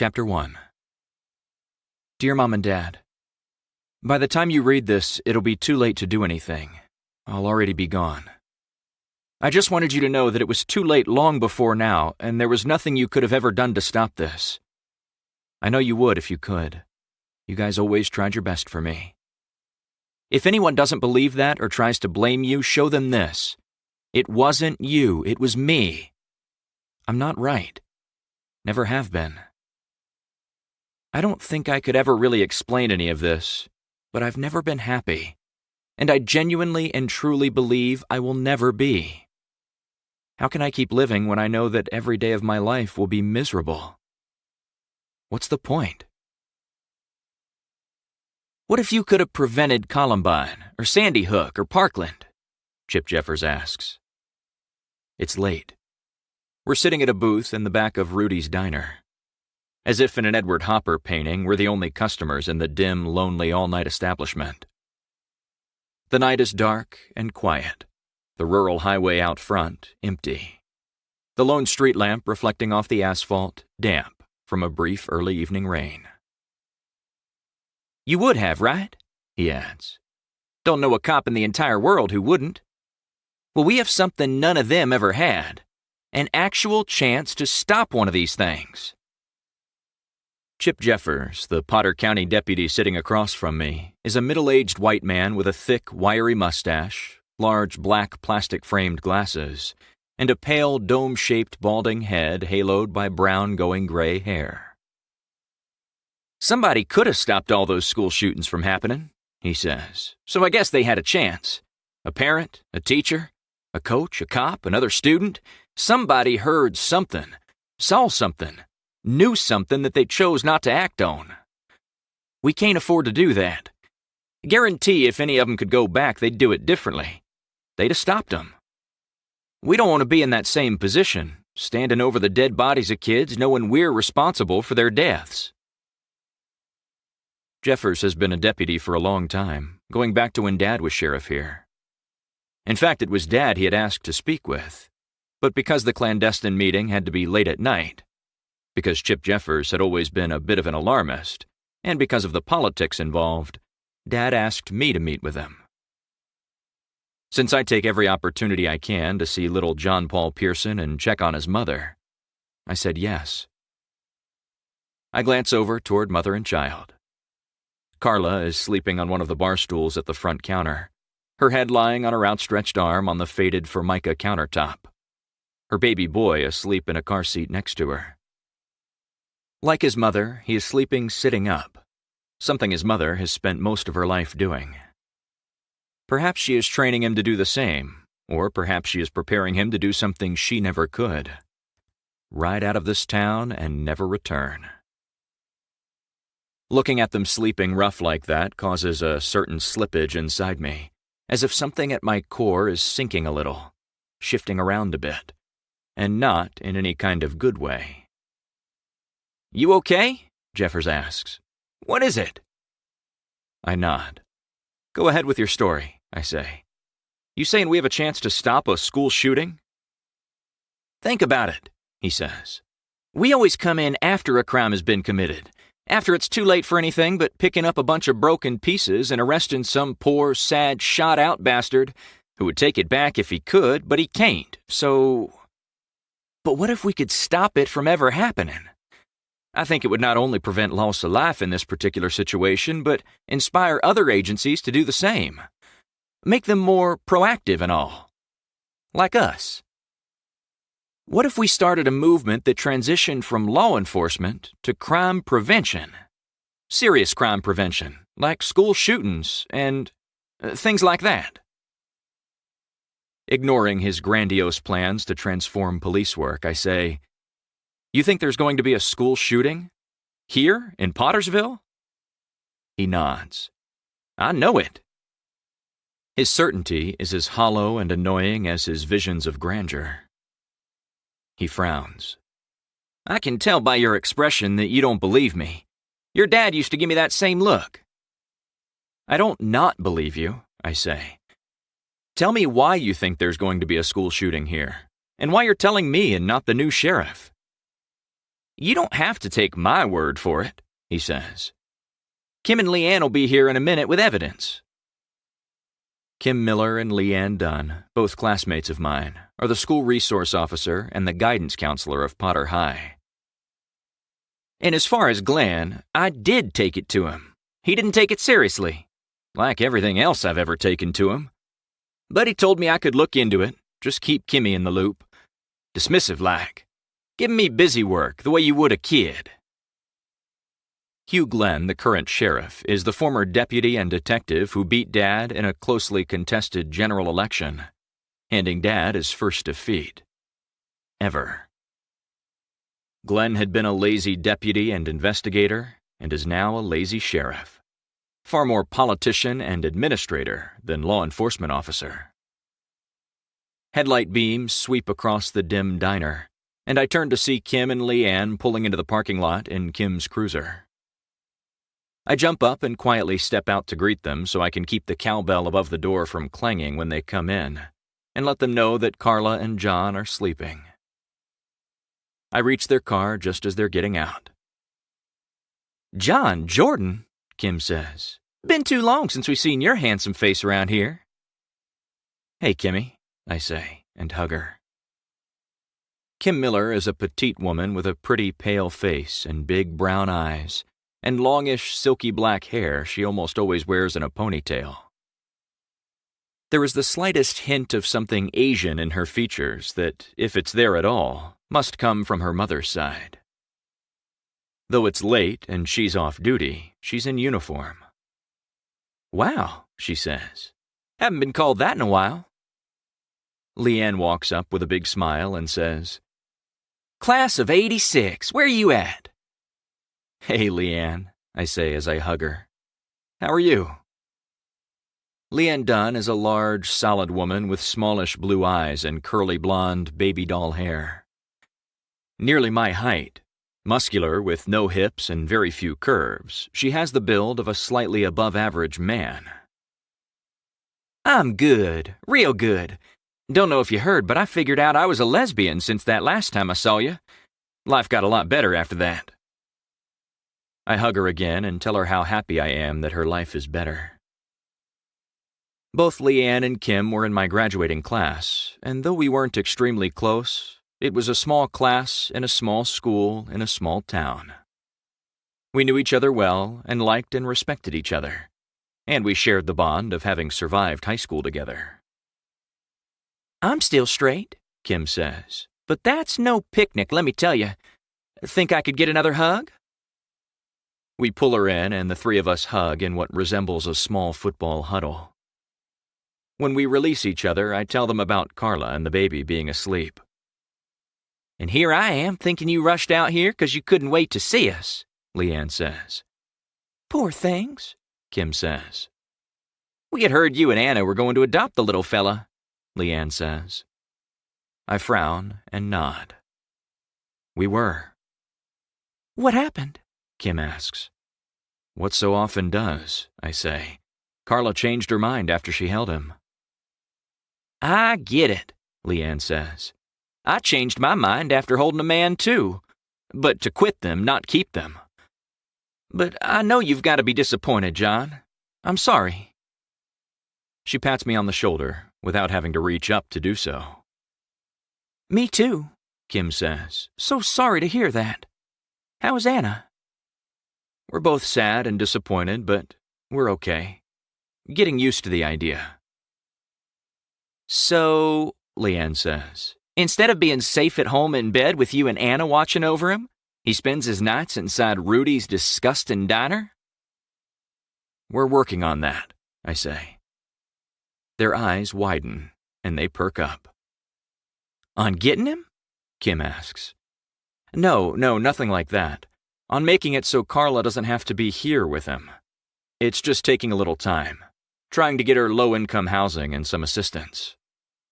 Chapter 1. Dear Mom and Dad, by the time you read this, it'll be too late to do anything. I'll already be gone. I just wanted you to know that it was too late long before now, and there was nothing you could have ever done to stop this. I know you would if you could. You guys always tried your best for me. If anyone doesn't believe that or tries to blame you, show them this. It wasn't you, it was me. I'm not right. Never have been. I don't think I could ever really explain any of this, but I've never been happy, and I genuinely and truly believe I will never be. How can I keep living when I know that every day of my life will be miserable? What's the point? What if you could have prevented Columbine, or Sandy Hook, or Parkland? Chip Jeffers asks. It's late. We're sitting at a booth in the back of Rudy's Diner. As if in an Edward Hopper painting, we're the only customers in the dim, lonely all-night establishment. The night is dark and quiet, the rural highway out front empty. The lone street lamp reflecting off the asphalt, damp from a brief early evening rain. You would have, right? He adds. Don't know a cop in the entire world who wouldn't. Well, we have something none of them ever had. An actual chance to stop one of these things. Chip Jeffers, the Potter County deputy sitting across from me, is a middle-aged white man with a thick, wiry mustache, large black plastic-framed glasses, and a pale, dome-shaped balding head haloed by brown going gray hair. Somebody could have stopped all those school shootings from happening, he says, so I guess they had a chance. A parent, a teacher, a coach, a cop, another student. Somebody heard something, saw something, knew something that they chose not to act on. We can't afford to do that. Guarantee if any of them could go back, they'd do it differently. They'd have stopped them. We don't want to be in that same position, standing over the dead bodies of kids knowing we're responsible for their deaths. Jeffers has been a deputy for a long time, going back to when Dad was sheriff here. In fact, it was Dad he had asked to speak with, but because the clandestine meeting had to be late at night, because Chip Jeffers had always been a bit of an alarmist, and because of the politics involved, Dad asked me to meet with him. Since I take every opportunity I can to see little John Paul Pearson and check on his mother, I said yes. I glance over toward mother and child. Carla is sleeping on one of the bar stools at the front counter, her head lying on her outstretched arm on the faded Formica countertop, her baby boy asleep in a car seat next to her. Like his mother, he is sleeping sitting up, something his mother has spent most of her life doing. Perhaps she is training him to do the same, or perhaps she is preparing him to do something she never could. Ride out of this town and never return. Looking at them sleeping rough like that causes a certain slippage inside me, as if something at my core is sinking a little, shifting around a bit, and not in any kind of good way. You okay? Jeffers asks. What is it? I nod. Go ahead with your story, I say. You saying we have a chance to stop a school shooting? Think about it, he says. We always come in after a crime has been committed, after it's too late for anything but picking up a bunch of broken pieces and arresting some poor, sad, shot-out bastard who would take it back if he could, but he can't, so... But what if we could stop it from ever happening? I think it would not only prevent loss of life in this particular situation, but inspire other agencies to do the same. Make them more proactive and all. Like us. What if we started a movement that transitioned from law enforcement to crime prevention? Serious crime prevention, like school shootings and things like that. Ignoring his grandiose plans to transform police work, I say, You think there's going to be a school shooting? Here, in Pottersville? He nods. I know it. His certainty is as hollow and annoying as his visions of grandeur. He frowns. I can tell by your expression that you don't believe me. Your dad used to give me that same look. I don't not believe you, I say. Tell me why you think there's going to be a school shooting here, and why you're telling me and not the new sheriff. You don't have to take my word for it, he says. Kim and Leanne will be here in a minute with evidence. Kim Miller and Leanne Dunn, both classmates of mine, are the school resource officer and the guidance counselor of Potter High. And as far as Glenn, I did take it to him. He didn't take it seriously, like everything else I've ever taken to him. But he told me I could look into it, just keep Kimmy in the loop. Dismissive-like. Giving me busy work, the way you would a kid. Hugh Glenn, the current sheriff, is the former deputy and detective who beat Dad in a closely contested general election, handing Dad his first defeat. Ever. Glenn had been a lazy deputy and investigator, and is now a lazy sheriff. Far more politician and administrator than law enforcement officer. Headlight beams sweep across the dim diner, and I turn to see Kim and Leanne pulling into the parking lot in Kim's cruiser. I jump up and quietly step out to greet them so I can keep the cowbell above the door from clanging when they come in, and let them know that Carla and John are sleeping. I reach their car just as they're getting out. "John, Jordan," Kim says. "Been too long since we've seen your handsome face around here." "Hey, Kimmy," I say, and hug her. Kim Miller is a petite woman with a pretty pale face and big brown eyes, and longish, silky black hair she almost always wears in a ponytail. There is the slightest hint of something Asian in her features that, if it's there at all, must come from her mother's side. Though it's late and she's off duty, she's in uniform. "Wow," she says. "Haven't been called that in a while." Leanne walks up with a big smile and says, "Class of '86, where you at?" "Hey, Leanne," I say as I hug her. "How are you?" Leanne Dunn is a large, solid woman with smallish blue eyes and curly blonde baby doll hair. Nearly my height, muscular with no hips and very few curves, she has the build of a slightly above-average man. "I'm good, real good. Don't know if you heard, but I figured out I was a lesbian since that last time I saw you. Life got a lot better after that." I hug her again and tell her how happy I am that her life is better. Both Leanne and Kim were in my graduating class, and though we weren't extremely close, it was a small class in a small school in a small town. We knew each other well and liked and respected each other, and we shared the bond of having survived high school together. "I'm still straight," Kim says, "but that's no picnic, let me tell you. Think I could get another hug?" We pull her in, and the three of us hug in what resembles a small football huddle. When we release each other, I tell them about Carla and the baby being asleep. "And here I am, thinking you rushed out here because you couldn't wait to see us," Leanne says. "Poor things," Kim says. "We had heard you and Anna were going to adopt the little fella," Leanne says. I frown and nod. We were. "What happened?" Kim asks. "What so often does," I say. "Carla changed her mind after she held him." "I get it," Leanne says. "I changed my mind after holding a man too, but to quit them, not keep them. But I know you've got to be disappointed, John. I'm sorry." She pats me on the shoulder without having to reach up to do so. "Me too," Kim says. "So sorry to hear that. How is Anna?" We're both sad and disappointed, but we're okay. Getting used to the idea. "So," Leanne says, "instead of being safe at home in bed with you and Anna watching over him, he spends his nights inside Rudy's disgusting diner?" "We're working on that," I say. Their eyes widen, and they perk up. "On getting him?" Kim asks. No, nothing like that. On making it so Carla doesn't have to be here with him. It's just taking a little time, trying to get her low-income housing and some assistance."